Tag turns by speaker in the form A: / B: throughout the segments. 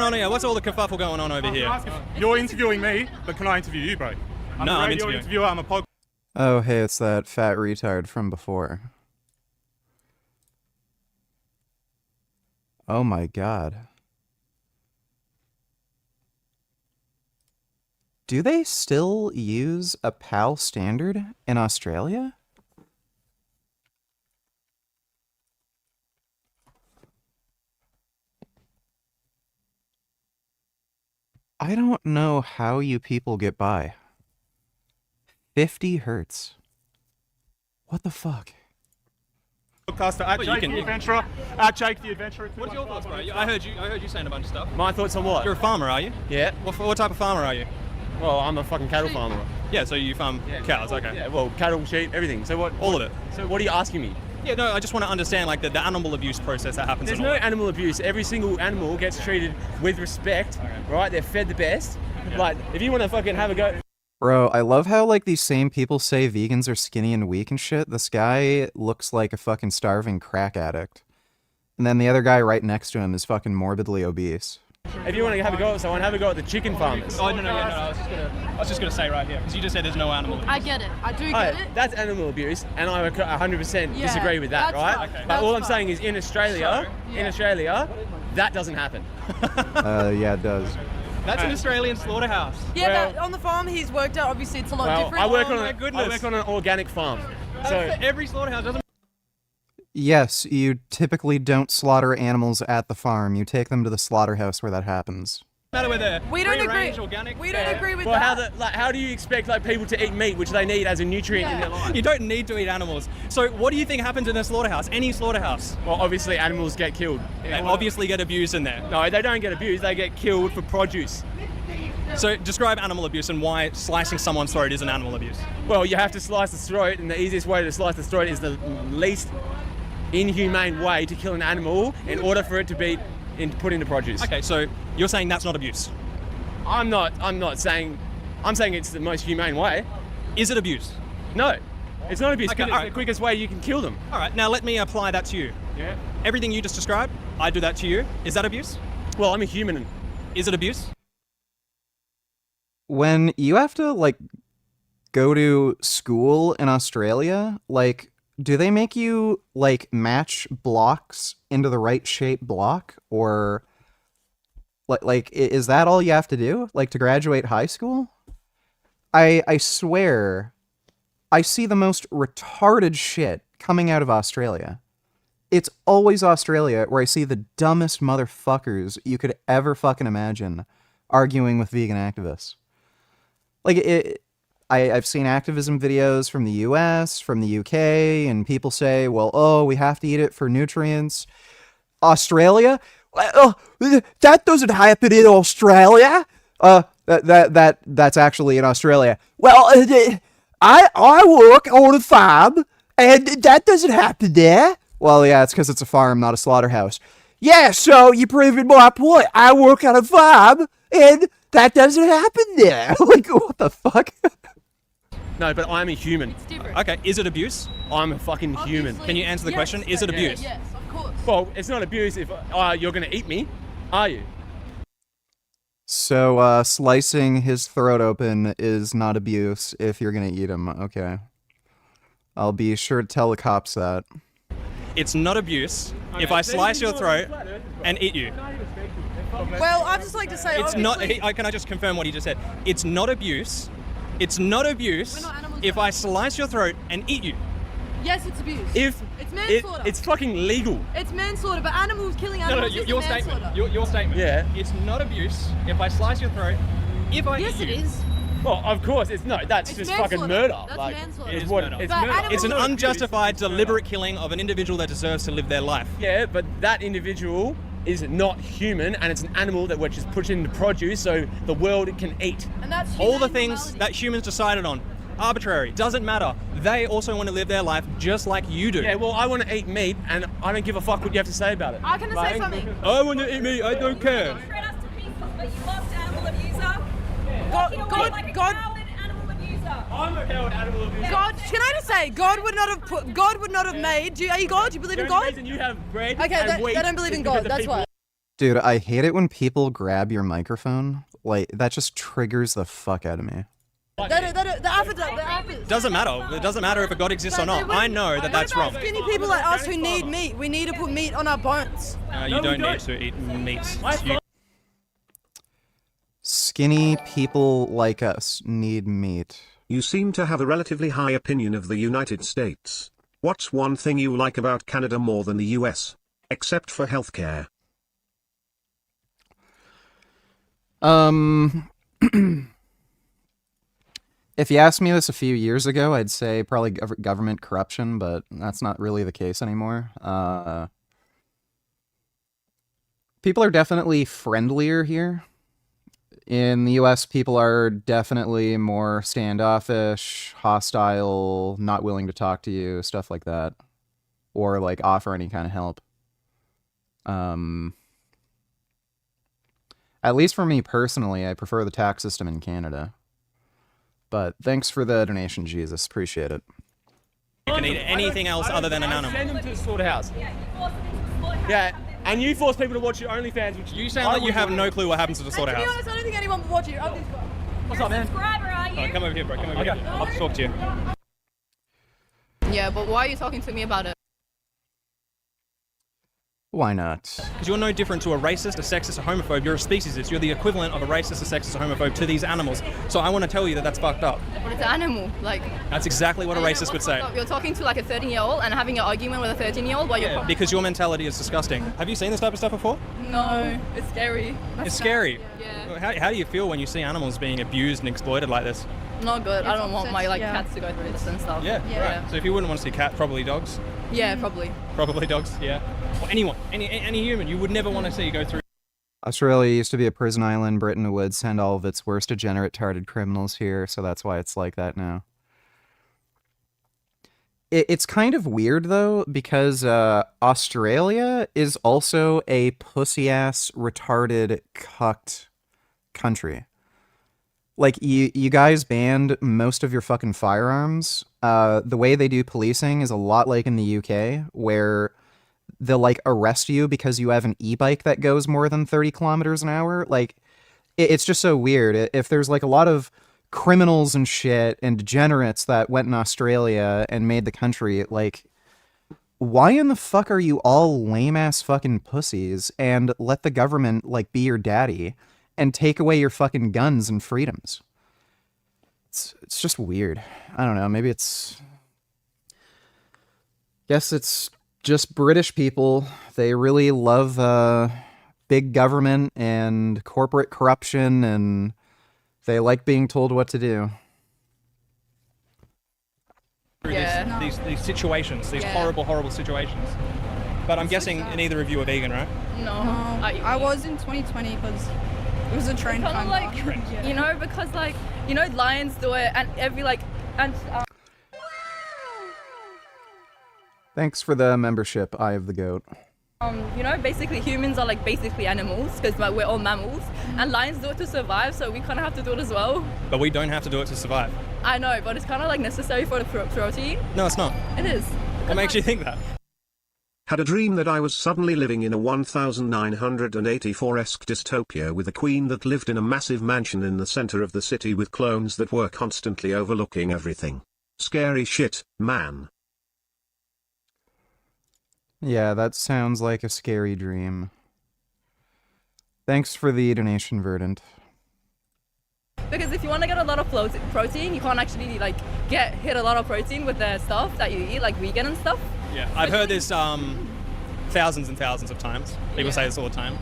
A: on here? What's all the kerfuffle going on over here?
B: You're interviewing me, but can I interview you, bro? I'm a radio interviewer, I'm a podcast.
C: Oh, hey, it's that fat retard from before. Oh my god. Do they still use a PAL standard in Australia? I don't know how you people get by. 50 hertz. What the fuck?
B: Podcaster at Jake the Adventurer. At Jake the Adventurer.
A: What's your thoughts, bro? I heard you saying a bunch of stuff.
D: My thoughts on what?
A: You're a farmer, are you?
D: Yeah.
A: What type of farmer are you?
D: Well, I'm a fucking cattle farmer.
A: Yeah, so you farm cows, okay.
D: Yeah, well, cattle, sheep, everything. So what?
A: All of it.
D: So what are you asking me?
A: Yeah, no, I just want to understand like the animal abuse process that happens.
D: There's no animal abuse. Every single animal gets treated with respect, right? They're fed the best. Yeah. Like, if you want to fucking have a go...
C: Bro, I love how, like, these same people say vegans are skinny and weak and shit. This guy looks like a fucking starving crack addict. And then the other guy right next to him is fucking morbidly obese.
D: If you want to have a go at someone, have a go at the chicken farmers.
A: Oh, no, I was just gonna say right here, because you just said there's no animal abuse.
E: I get it. I do get it.
D: That's animal abuse, and I 100% disagree with that, right?
E: Fine. Okay.
D: But all I'm saying is in Australia, that doesn't happen.
C: Yeah, it does.
A: That's an Australian slaughterhouse.
E: Yeah,
D: well,
E: but on the farm he's worked out, obviously it's a lot different.
D: I work on an organic farm. So
A: every slaughterhouse doesn't...
C: Yes, you typically don't slaughter animals at the farm. You take them to the slaughterhouse where that happens.
A: Matter with it.
E: We don't agree.
A: Organic.
E: We don't agree with
D: that.
E: Well,
D: how do you expect people to eat meat, which they need as a nutrient in their life?
A: You don't need to eat animals. So what do you think happens in a slaughterhouse? Any slaughterhouse?
D: Well, obviously animals get killed.
A: They obviously get abused in there.
D: No, they don't get abused. They get killed for produce.
A: So describe animal abuse and why slicing someone's throat is an animal abuse.
D: Well, you have to slice the throat, and the easiest way to slice the throat is the least inhumane way to kill an animal in order for it to be put into produce.
A: Okay, so you're saying that's not abuse?
D: I'm saying it's the most humane way.
A: Is it abuse?
D: No, it's not abuse.
A: Okay,
D: It's the quickest way you can kill them.
A: All right, now let me apply that to you.
D: Yeah.
A: Everything you just described, I do that to you. Is that abuse?
D: Well, I'm a human.
A: Is it abuse?
C: When you have to, like, go to school in Australia, like, do they make you, like, match blocks into the right shape block? Or, like, is that all you have to do? Like, to graduate high school? I swear, I see the most retarded shit coming out of Australia. It's always Australia where I see the dumbest motherfuckers you could ever fucking imagine arguing with vegan activists. Like, I've seen activism videos from the US, from the UK, and people say, well, oh, we have to eat it for nutrients. Australia? That doesn't happen in Australia. That's actually in Australia. Well, I work on a farm, and that doesn't happen there. Well, yeah, it's because it's a farm, not a slaughterhouse. Yeah, so you're proving my point. I work on a farm, and that doesn't happen there. Like, what the fuck?
D: No, but I'm a human.
E: It's different.
A: Okay, is it abuse?
D: I'm a fucking human.
A: Can you answer the question? Is it abuse?
E: Yes, of course.
D: Well, it's not abuse if you're going to eat me, are you?
C: So, slicing his throat open is not abuse if you're gonna eat him. Okay. I'll be sure to tell the cops that.
A: It's not abuse if I slice your throat and eat you.
E: Well, I'd just like to say,
A: It's not. Can I just confirm what he just said? It's not abuse. It's not abuse if I slice your throat and eat you.
E: Yes, it's abuse.
D: It's
E: manslaughter.
D: It's fucking legal.
E: It's manslaughter, but animals killing animals is
A: your
E: manslaughter.
A: statement. Your statement.
D: Yeah.
A: It's not abuse if I slice your throat. If I
E: Yes,
A: eat
E: it
A: you.
E: is.
D: Well, of course, it's not. That's
E: It's
D: just
E: manslaughter.
D: fucking murder.
E: That's
D: like,
E: manslaughter.
D: It's
A: It is
D: what?
A: murder.
D: It's
E: But
D: murder.
E: animals-
A: It's an
D: not
A: unjustified,
D: abuse, it's
A: deliberate killing of an individual that deserves to live their life.
D: Yeah, but that individual is not human, and it's an animal that which is put into produce so the world can eat.
E: And that's
A: All the
E: humane
A: things
E: morality.
A: that humans decided on. Arbitrary. Doesn't matter. They also want to live their life just like you do.
D: Yeah, well, I want to eat meat, and I don't give a fuck what you have to say about it.
E: I can say something.
A: I want to eat meat. I don't care.
F: Shred us to pieces, but you lost animal abuser.
E: God,
F: Walking away
E: God,
F: like a
E: God,
F: coward animal abuser.
D: I'm a coward animal abuser.
E: God, can I just say, God would not have made. Are you God? Do you believe in
D: The only
E: God?
D: reason you have bread
E: Okay,
D: and wheat
E: they don't believe
D: is
E: in
D: because
E: God.
D: the
E: That's
D: people
E: why.
C: Dude, I hate it when people grab your microphone. Like, that just triggers the fuck out of me.
E: The Africans.
A: Doesn't matter. It doesn't matter if a God exists or not. I know that that's wrong.
E: Skinny people like us who need meat. We need to put meat on our bones.
A: You don't need to eat meat.
C: Skinny people like us need meat.
G: You seem to have a relatively high opinion of the United States. What's one thing you like about Canada more than the US? Except for healthcare.
C: If you asked me this a few years ago, I'd say probably government corruption, but that's not really the case anymore. People are definitely friendlier here. In the US, people are definitely more standoffish, hostile, not willing to talk to you, stuff like that. Or, like, offer any kind of help. At least for me personally, I prefer the tax system in Canada. But thanks for the donation, Jesus. Appreciate it.
A: You can eat anything else other than an animal.
D: Send them to the slaughterhouse.
F: Yeah, you force them into the slaughterhouse.
D: Yeah, and you force people to watch your OnlyFans, which
A: You sound like you have no clue what happens to the
E: To be
A: slaughterhouse.
E: honest, I don't think anyone would watch you. I'm this guy.
D: What's up, man?
F: Subscriber, are you?
A: Come over here, bro. Come over here. I'll talk to you.
H: Yeah, but why are you talking to me about it?
C: Why not?
A: Because you're no different to a racist, a sexist, a homophobe. You're a speciesist. You're the equivalent of a racist, a sexist, a homophobe to these animals. So I want to tell you that that's fucked up.
H: But it's an animal, like...
A: That's exactly what a racist would say.
H: You're talking to like a 13-year-old and having an argument with a 13-year-old while you're...
A: Because your mentality is disgusting. Have you seen this type of stuff before?
H: No, it's scary.
A: It's scary.
H: Yeah.
A: How do you feel when you see animals being abused and exploited like this?
H: Not good. I don't want my like
E: yeah.
H: cats to go through this and stuff.
A: Yeah, right. So if you wouldn't want to see cats, probably dogs.
H: Yeah, probably.
A: Probably dogs, yeah. Or anyone, any human, you would never want to see go through.
C: Australia used to be a prison island. Britain would send all of its worst degenerate, tarded criminals here, so that's why it's like that now. It's kind of weird, though, because Australia is also a pussy-ass, retarded, cucked country. Like, you guys banned most of your fucking firearms. The way they do policing is a lot like in the UK, where they'll, like, arrest you because you have an e-bike that goes more than 30 kilometers an hour. Like, it's just so weird. If there's, like, a lot of criminals and shit and degenerates that went in Australia and made the country, like, why in the fuck are you all lame-ass fucking pussies and let the government, like, be your daddy and take away your fucking guns and freedoms? It's just weird. I don't know, maybe it's... Guess it's just British people. They really love big government and corporate corruption, and they like being told what to do.
H: Yeah.
A: These situations, these horrible situations. But I'm guessing neither of you are vegan, right?
H: No.
I: I was in 2020 because it was a trend.
H: Kind of like, you know, because like, you know, lions do it and every like, and
C: Thanks for the membership, Eye of the Goat.
H: you know, basically humans are like basically animals because like, we're all mammals, and lions do it to survive, so we kind of have to do it as well.
A: But we don't have to do it to survive.
H: I know, but it's kind of like necessary for the protein.
A: No, it's not.
H: It is.
A: What makes you think that?
G: Had a dream that I was suddenly living in a 1984-esque dystopia with a queen that lived in a massive mansion in the center of the city with clones that were constantly overlooking everything. Scary shit, man.
C: Yeah, that sounds like a scary dream. Thanks for the donation, Verdant.
H: Because if you want to get a lot of protein, you can't actually like hit a lot of protein with the stuff that you eat, like vegan and stuff.
A: Yeah, I've heard this thousands and thousands of times. People say this all the time.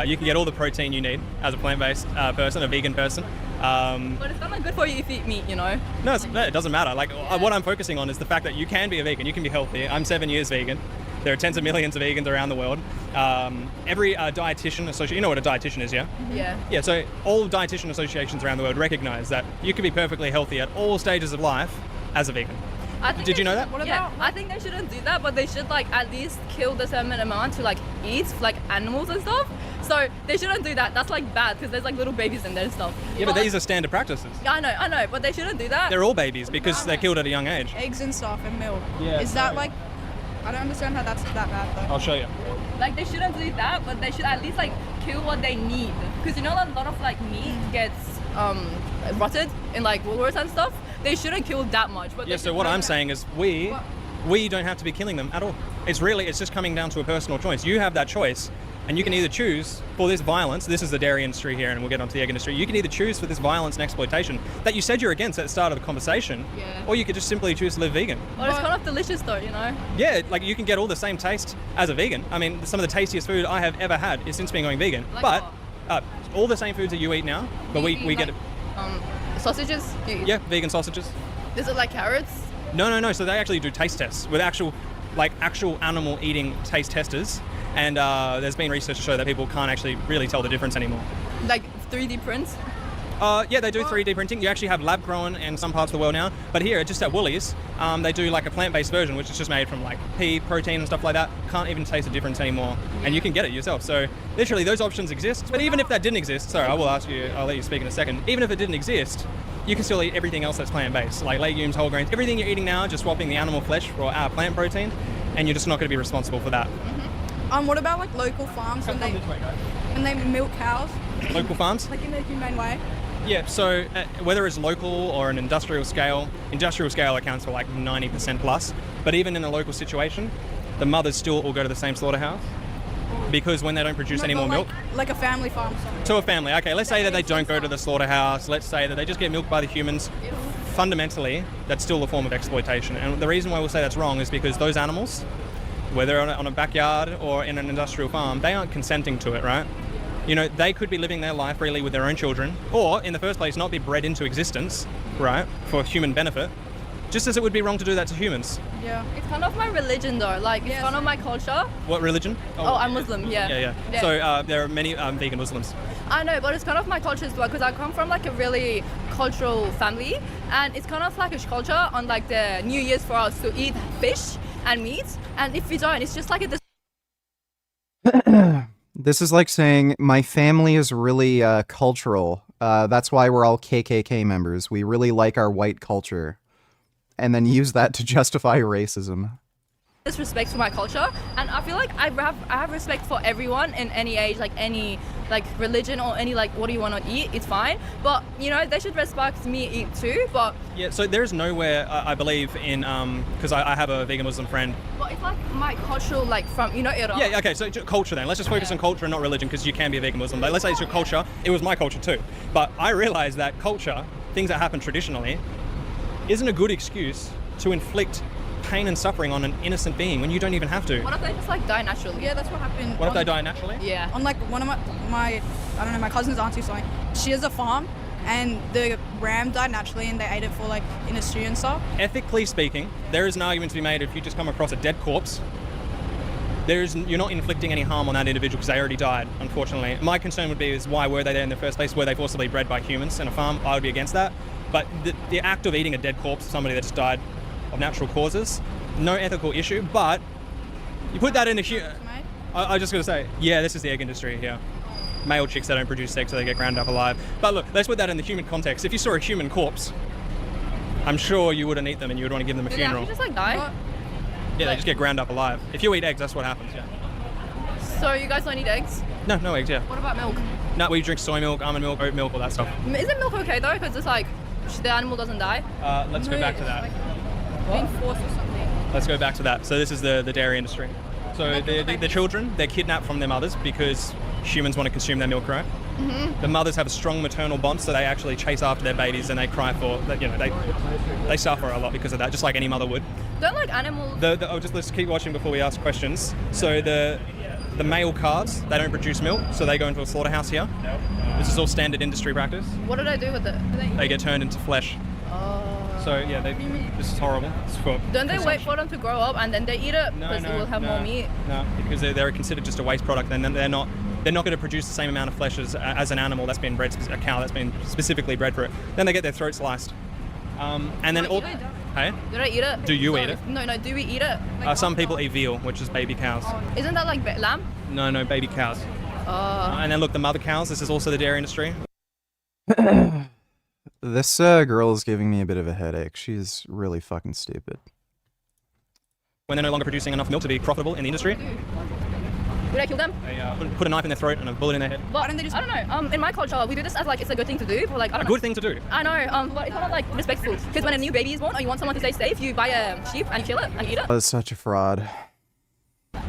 A: You can get all the protein you need as a plant-based person, a vegan person.
H: But it's not good for you if you eat meat, you know?
A: No, it doesn't matter. Like, what I'm focusing on is the fact that you can be a vegan, you can be healthy. I'm 7 years vegan. There are tens of millions of vegans around the world. Every dietitian association, you know what a dietitian is, yeah?
H: Yeah.
A: Yeah, so all dietitian associations around the world recognize that you can be perfectly healthy at all stages of life as a vegan. Did you know that?
H: I think they shouldn't do that, but they should like at least kill the certain amount to like eat like animals and stuff. So they shouldn't do that. That's like bad because there's like little babies in there and stuff.
A: Yeah, but these are standard practices.
H: Yeah, I know, but they shouldn't do that.
A: They're all babies because they're killed at a young age.
I: Eggs and stuff and milk.
A: Yeah.
I: Is that like? I don't understand how that's that bad though.
A: I'll show you.
H: Like they shouldn't do that, but they should at least like kill what they need. Because you know a lot of like meat gets rotted in like Woolworths and stuff. They shouldn't kill that much. But
A: Yeah, so what I'm saying is we don't have to be killing them at all. It's just coming down to a personal choice. You have that choice, and you can either choose for this violence. This is the dairy industry here, and we'll get onto the egg industry. You can either choose for this violence and exploitation that you said you're against at the start of the conversation, or you could just simply choose to live vegan.
H: Well, it's kind of delicious though, you know?
A: Yeah, like you can get all the same taste as a vegan. I mean, some of the tastiest food I have ever had is since being going vegan.
H: Like
A: but all the same foods that you eat now, but we get it.
H: Sausages?
A: Yeah, vegan sausages.
H: Is it like carrots?
A: No. So they actually do taste tests with actual animal eating taste testers, and there's been research to show that people can't actually really tell the difference anymore.
H: Like 3D prints?
A: Yeah, they do 3D printing. You actually have lab grown in some parts of the world now, but here, just at Woolies, they do like a plant-based version, which is just made from like pea protein and stuff like that. Can't even taste the difference anymore, and you can get it yourself. So literally, those options exist. But even if that didn't exist, sorry, I'll let you speak in a second. Even if it didn't exist, you can still eat everything else that's plant-based, like legumes, whole grains, everything you're eating now, just swapping the animal flesh for our plant protein, and you're just not going to be responsible for that.
I: What about like local farms when they milk cows?
A: Local farms?
I: Like in a humane way?
A: Yeah, so whether it's local or an industrial scale accounts for like 90% plus, but even in a local situation, the mothers still all go to the same slaughterhouse because when they don't produce any more milk.
I: Like a family farm or something.
A: To a family, okay, let's say that they don't go to the slaughterhouse, let's say that they just get milked by the humans. Fundamentally, that's still a form of exploitation. And the reason why we'll say that's wrong is because those animals, whether on a backyard or in an industrial farm, they aren't consenting to it, right? You know, they could be living their life freely with their own children, or in the first place, not be bred into existence, right, for human benefit, just as it would be wrong to do that to humans.
I: Yeah.
H: It's kind of my religion though, like it's kind of my culture.
A: What religion?
H: Oh, I'm Muslim, yeah.
A: Yeah. So there are many vegan Muslims.
H: I know, but it's kind of my culture as well, because I come from like a really cultural family, and it's kind of like a culture on like the New Year's for us to eat fish and meat, and if we don't, it's just like
C: This is like saying my family is really cultural. That's why we're all KKK members. We really like our white culture. And then use that to justify racism.
H: Disrespect for my culture, and I feel like I have respect for everyone in any age, like any like religion or any like what do you want to eat, it's fine, but you know they should respect me eat too. But
A: yeah, so there's nowhere I believe in because I have a vegan Muslim friend.
H: Well, it's like my cultural, like from Iran.
A: Yeah, okay, so culture then. Let's just focus on culture and not religion, because you can be a vegan Muslim. Like, let's say it's your culture. It was my culture too, but I realized that culture, things that happen traditionally, isn't a good excuse to inflict pain and suffering on an innocent being when you don't even have to.
H: What if they just like die naturally?
I: Yeah, that's what happened.
A: What if they die naturally?
H: Yeah.
I: On like one of my I don't know, my cousin's auntie or something. She has a farm, and the ram died naturally, and they ate it for like in a stew and stuff.
A: Ethically speaking, there is an argument to be made if you just come across a dead corpse. You're not inflicting any harm on that individual because they already died, unfortunately. My concern would be is why were they there in the first place? Were they forcibly bred by humans in a farm? I would be against that. But the act of eating a dead corpse of somebody that just died of natural causes, no ethical issue, but you put that in a I just gotta say, yeah, this is the egg industry here. Male chicks that don't produce eggs, so they get ground up alive. But look, let's put that in the human context. If you saw a human corpse, I'm sure you wouldn't eat them and you would want to give them a funeral.
H: Yeah, just like die.
A: Yeah, they just get ground up alive. If you eat eggs, that's what happens, yeah.
H: So you guys don't eat eggs?
A: No eggs, yeah.
H: What about milk?
A: No, we drink soy milk, almond milk, oat milk, all that stuff.
H: Isn't milk okay though? Because it's like the animal doesn't die.
A: Let's go back to that.
I: Being forced or something.
A: Let's go back to that. So this is the dairy industry. So the children, they're kidnapped from their mothers because humans want to consume their milk, right? Mm-hmm. The mothers have a strong maternal bond, so they actually chase after their babies and they cry for, you know, they suffer a lot because of that, just like any mother would.
H: Don't like animals.
A: Let's keep watching before we ask questions. So the male calves, they don't produce milk, so they go into a slaughterhouse here. This is all standard industry practice.
H: What do they do with it?
A: They get turned into flesh.
H: Oh.
A: So yeah, this is horrible.
H: Don't they wait for them to grow up and then they eat it because they will have more meat?
A: No, because they're considered just a waste product, and then they're not going to produce the same amount of flesh as an animal that's been bred, a cow that's been specifically bred for it. Then they get their throat sliced, and then all. Hey?
H: Do they eat it?
A: Do you eat it?
H: No. Do we eat it?
A: Some people eat veal, which is baby cows.
H: Isn't that like lamb?
A: No, baby cows. And then look, the mother cows. This is also the dairy industry.
C: This girl is giving me a bit of a headache. She's really fucking stupid.
A: when they're no longer producing enough milk to be profitable in the industry.
H: Would I kill them?
A: They put a knife in their throat and a bullet in their head.
H: But I don't know. In my culture, we do this as like it's a good thing to do. But like I don't know.
A: Good thing to do.
H: I know. But it's not like respectful. Because when a new baby is born, or you want someone to stay safe, you buy a sheep and you kill it and eat it.
C: That was such a fraud.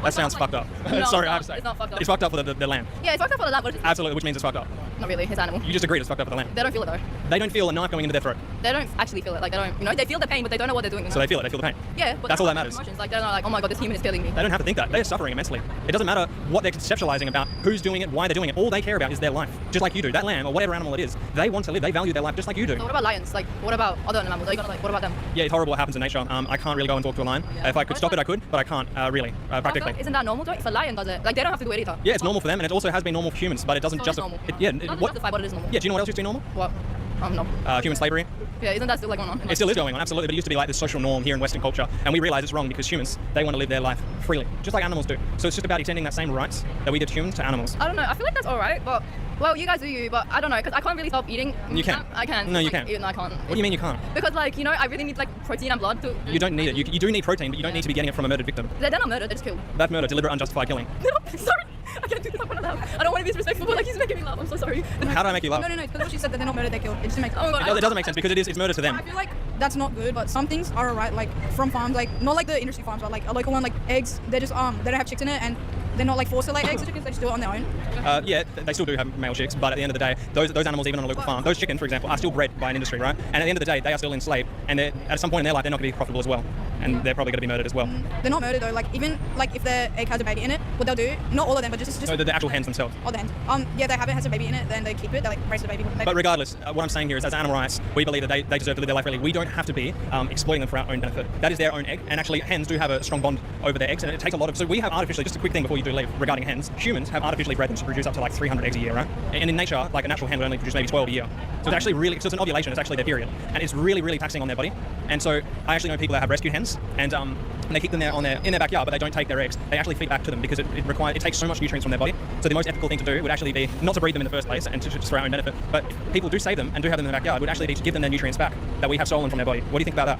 A: That sounds fucked up.
H: No,
A: Sorry, I have to say.
H: it's not fucked up.
A: It's fucked up for the land.
H: Yeah, it's fucked up for the land, but it's
A: Absolutely, which means it's fucked up.
H: not really. It's animal.
A: You just agreed it's fucked up for the land.
H: They don't feel it though.
A: They don't feel a knife going into their throat.
H: They don't actually feel it. Like they don't. You know, they feel the pain, but they don't know what they're doing. You know?
A: So they feel it. They feel the pain.
H: Yeah, but
A: That's all that
H: not
A: matters.
H: Emotions. Like they're not like, oh my god, this human is killing me.
A: They don't have to think that. They're suffering immensely. It doesn't matter what they're conceptualizing about, who's doing it, why they're doing it. All they care about is their life. Just like you do. That lamb or whatever animal it is, they want to live. They value their life just like you do.
H: So what about lions? Like, what about other animals? Are you gonna like, what about them?
A: Yeah, it's horrible what happens in nature. I can't really go and talk to a lion. If I could stop it, I could, but I can't really, practically.
H: Isn't that normal though? If a lion does it, like they don't have to do it either.
A: Yeah, it's normal for them, and it also has been normal for humans, but it doesn't
H: So it's
A: justify.
H: normal.
A: Yeah,
H: Doesn't
A: what?
H: justify, but it is normal.
A: Yeah, do you know what else used to be normal?
H: What? No.
A: Human slavery.
H: Yeah, isn't that still like going on?
A: It still is going on, absolutely, but it used to be like the social norm here in Western culture, and we realise it's wrong because humans, they want to live their life freely, just like animals do. So it's just about extending that same rights that we give humans to animals.
H: I don't know. I feel like that's alright, but well, you guys do you, but I don't know because I can't really stop eating.
A: You can.
H: I can.
A: No, you
H: like,
A: can't.
H: Even I can't.
A: What do you mean you can't?
H: Because like you know, I really need like protein and blood to.
A: You don't need it. You do need protein, but you don't need to be getting it from a murdered victim.
H: They're not murdered. They're just killed.
A: That's murder, deliberate, unjustified killing.
H: Sorry, I can't do this. I don't want to be disrespectful, but like he's making me laugh. I'm so sorry.
A: How did I make you laugh?
I: No, because what she said that they're not murdered, they're killed. It just makes.
H: Oh my god.
A: It doesn't make sense because it's murder to them.
I: I feel like that's not good, but some things are alright. Like from farms, like not like the industry farms, but like a local one, like eggs. They're just they don't have chicks in it, and they're not like forced to lay eggs. Chickens, they just do it on their own.
A: Yeah, they still do have male chicks, but at the end of the day, those animals, even on a local farm, those chickens, for example, are still bred by an industry, right? And at the end of the day, they are still enslaved, and at some point in their life, they're not going to be profitable as well, and they're probably going to be murdered as well.
I: They're not murdered though. Like even like if their egg has a baby in it, what they'll do, not all of them, but just
A: So the actual hens themselves.
I: all the hens. Yeah, they have it has a baby in it, then they keep it. They like raise the baby.
A: But regardless, what I'm saying here is, as animal rights, we believe that they deserve to live their life freely. We don't have to be exploiting them for our own benefit. That is their own egg, and actually, hens do have a strong bond over their eggs, and it takes a lot of. So we have artificially, just a quick thing before you do leave regarding hens. Humans have artificially bred them to produce up to like 300 eggs a year, right? And in nature, like a natural hen would only produce maybe 12 a year. So it's actually really, so it's an ovulation. It's actually their period, and it's really, really taxing on their body. And so I actually know people that have rescued hens, and they keep them there in their backyard, but they don't take their eggs. They actually feed back to them because it takes so much nutrients from their body. So the most ethical thing to do would actually be not to breed them in the first place and just for our own benefit. But if people do save them and do have them in their backyard, would actually be to give them their nutrients back that we have stolen from their body. What do you think about that?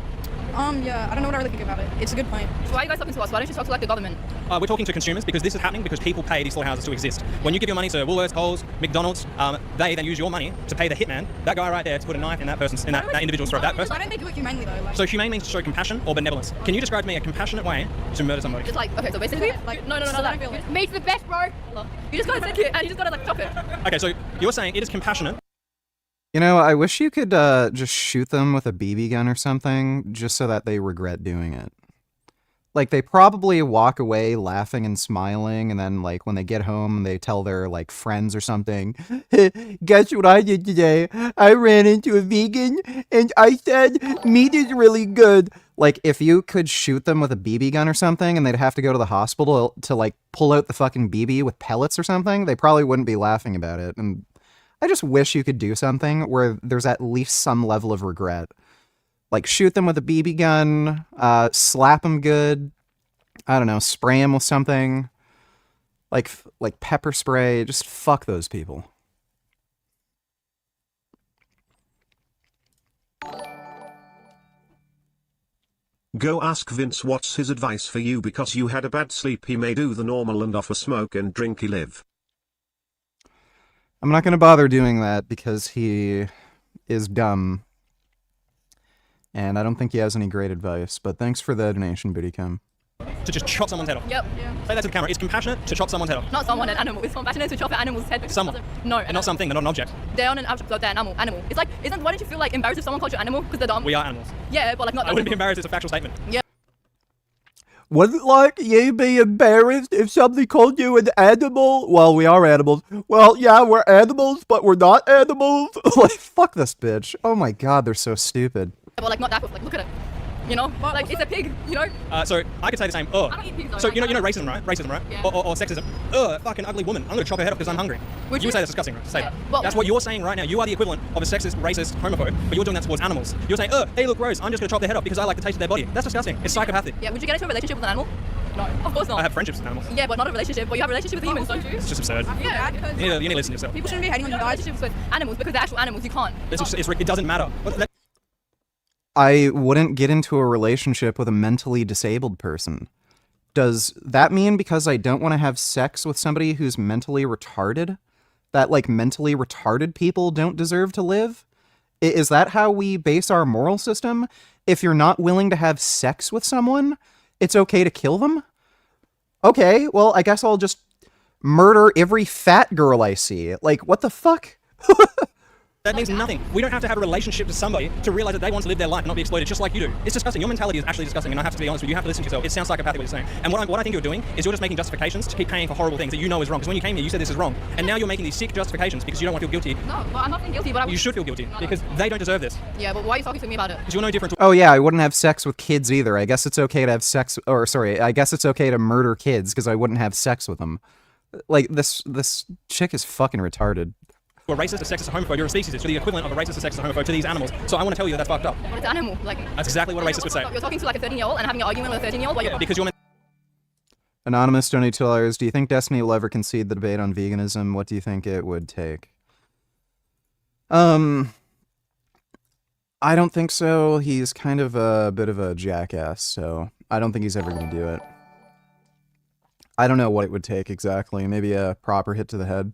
I: Yeah, I don't know what I really think about it. It's a good point.
H: So why are you guys talking to us? Why don't you talk to like the government?
A: We're talking to consumers because this is happening because people pay these slaughterhouses to exist. When you give your money to Woolworths, Coles, McDonald's, they then use your money to pay the hitman, that guy right there, to put a knife in that individual's throat. That person.
I: Why don't they do it humanely though? Like,
A: So humane means to show compassion or benevolence. Can you describe to me a compassionate way to murder somebody?
H: Just like okay, so basically
I: like
H: no,
I: so
H: that.
I: they feel it.
H: Meat's the best, bro. You just gotta take it and you just gotta like chop it.
A: Okay, so you're saying it is compassionate.
C: You know, I wish you could just shoot them with a BB gun or something, just so that they regret doing it. Like, they probably walk away laughing and smiling, and then, like, when they get home, they tell their, like, friends or something, guess what I did today? I ran into a vegan, and I said, meat is really good. Like, if you could shoot them with a BB gun or something, and they'd have to go to the hospital to, like, pull out the fucking BB with pellets or something, they probably wouldn't be laughing about it, and I just wish you could do something where there's at least some level of regret. Like, shoot them with a BB gun, slap them good, I don't know, spray them with something, like pepper spray, just fuck those people.
G: Go ask Vince what's his advice for you because you had a bad sleep. He may do the normal and offer smoke and drink. He live.
C: I'm not going to bother doing that because he is dumb. And I don't think he has any great advice, but thanks for the donation, Bootycum.
A: To just chop someone's head off.
H: Yep.
A: Say that to the camera. It's compassionate to chop someone's head off.
H: Not someone, an animal. It's compassionate to chop an animal's head.
A: Someone.
H: No.
A: And not something. They're not an object.
H: They're on an object. They're an animal. It's like, why don't you feel like embarrassed if someone calls you an animal because they're dumb?
A: We are animals.
H: Yeah, but like not.
A: I wouldn't be embarrassed. It's a factual statement.
H: Yeah.
C: Was it like you be embarrassed if somebody called you an animal? Well, we are animals. Well, yeah, we're animals, but we're not animals. Like, fuck this bitch. Oh my god, they're so stupid.
H: But like not that. Like look at it. You know, like it's a pig. You know.
A: So I could say the same.
H: I don't eat pigs, though,
A: So
H: like,
A: you know racism, right? Racism, right?
H: Yeah.
A: Or sexism. That fucking ugly woman. I'm gonna chop her head off because I'm hungry.
H: Would
A: you
H: you?
A: would say that's disgusting, right? Say
H: Yeah.
A: that.
H: Well-
A: That's what you're saying right now. You are the equivalent of a sexist, racist, homophobe, but you're doing that towards animals. You're saying, hey, look, gross. I'm just gonna chop their head off because I like the taste of their body. That's disgusting. It's psychopathic.
H: Yeah. Would you get into a relationship with an animal? No. Of course not.
A: I have friendships with animals.
H: Yeah, but not a relationship. But you have a relationship with humans, don't you?
A: It's just absurd.
H: Yeah.
A: You need to listen to yourself.
I: people shouldn't be hating on
H: You
I: you
H: have
I: guys.
H: relationships with animals because they're actual animals. You can't.
A: It doesn't matter.
C: I wouldn't get into a relationship with a mentally disabled person. Does that mean because I don't want to have sex with somebody who's mentally retarded, that like mentally retarded people don't deserve to live? Is that how we base our moral system? If you're not willing to have sex with someone, it's okay to kill them? Okay, well, I guess I'll just murder every fat girl I see. Like, what the fuck?
A: That means nothing. We don't have to have a relationship to somebody to realize that they want to live their life and not be exploited just like you do. It's disgusting. Your mentality is actually disgusting, and I have to be honest with you. You have to listen to yourself. It sounds psychopathic what you're saying. And what I think you're doing is you're just making justifications to keep paying for horrible things that you know is wrong. Because when you came here, you said this is wrong. And now you're making these sick justifications because you don't want to feel guilty.
H: No, but I'm not feeling guilty, but
A: You should feel guilty because they don't deserve this.
H: Yeah, but why are you talking to me about it?
A: Because you're no different to...
C: Oh yeah, I wouldn't have sex with kids either. I guess it's okay to have sex, or sorry, I guess it's okay to murder kids because I wouldn't have sex with them. Like, this chick is fucking retarded.
A: A racist, a sexist, a homophobe. You're a species. It's the equivalent of a racist, a sexist, a homophobe to these animals. So I want to tell you that that's fucked up.
H: But it's an animal. Like,
A: that's exactly what a racist would say.
H: You're talking to like a 13-year-old and having an argument with a 13-year-old.
A: Yeah, because you're...
C: Anonymous donate $2. Do you think Destiny will ever concede the debate on veganism? What do you think it would take? I don't think so. He's kind of a bit of a jackass, so I don't think he's ever going to do it. I don't know what it would take exactly. Maybe a proper hit to the head.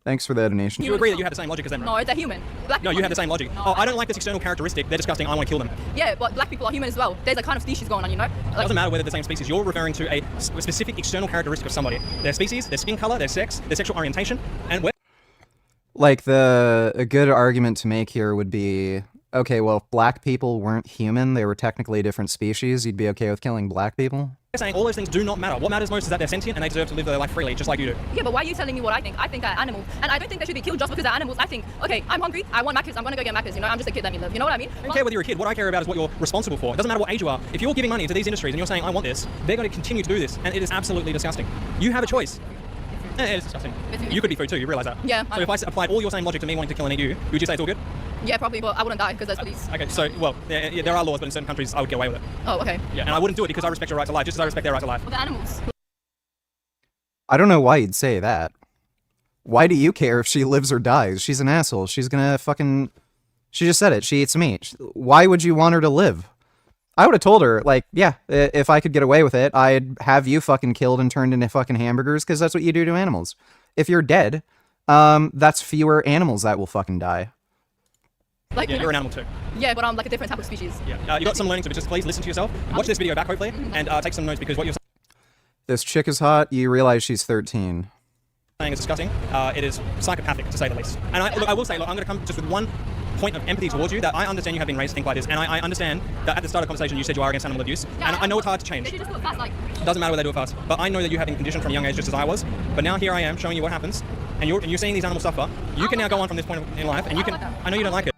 C: Thanks for the donation.
A: You agree that you have the same logic as them, right?
H: No, they're human.
A: No, you have the same logic.
H: No,
A: oh, I don't like this external characteristic. They're disgusting. I want to kill them.
H: Yeah, but black people are human as well. There's a kind of species going on, you know?
A: It doesn't matter whether they're the same species. You're referring to a specific external characteristic of somebody. Their species, their skin color, their sex, their sexual orientation, and
C: like a good argument to make here would be, okay, well, if black people weren't human, they were technically a different species, you'd be okay with killing black people?
A: They're saying all those things do not matter. What matters most is that they're sentient and they deserve to live their life freely, just like you do.
H: Yeah, but why are you telling me what I think? I think they're animals. And I don't think they should be killed just because they're animals. I think, okay, I'm hungry, I want Macca's, I'm gonna go get Macca's, you know? I'm just a kid, let me live. You know what I mean?
A: I don't care whether you're a kid. What I care about is what you're responsible for. It doesn't matter what age you are. If you're giving money to these industries and you're saying, I want this, they're going to continue to do this. And it is absolutely disgusting. You have a choice. It is disgusting. You could be food too, you realise that?
H: Yeah.
A: So if I applied all your same logic to me wanting to kill and eat you, would you say it's all good?
H: Yeah, probably, but I wouldn't die because there's police.
A: Okay, so, well, there are laws, but in certain countries I would get away with it.
H: Oh, okay.
A: Yeah, and I wouldn't do it because I respect your right to life, just as I respect their right to life.
H: Well, they're animals.
C: I don't know why you'd say that. Why do you care if she lives or dies? She's an asshole. She's gonna fucking... She just said it. She eats meat. Why would you want her to live? I would have told her, like, yeah, if I could get away with it, I'd have you fucking killed and turned into fucking hamburgers, because that's what you do to animals. If you're dead, that's fewer animals that will fucking die.
H: Like,
A: yeah, you're an animal too.
H: Yeah, but I'm like a different type of species.
A: Yeah, you got some learning to do. Just please listen to yourself. Watch this video back, hopefully, and take some notes, because what you're
C: This chick is hot. You realize she's 13.
A: saying is disgusting. It is psychopathic, to say the least. And I will say, look, I'm going to come just with one point of empathy towards you, that I understand you have been raised to think like this, and I understand that at the start of the conversation you said you are against animal abuse, and I know it's hard to change.
H: They just do it fast, like...
A: It doesn't matter whether they do it fast, but I know that you have been conditioned from a young age just as I was, but now here I am showing you what happens, and you're seeing these animals suffer. You can now go on from this point in life, and you can... I know you don't like it.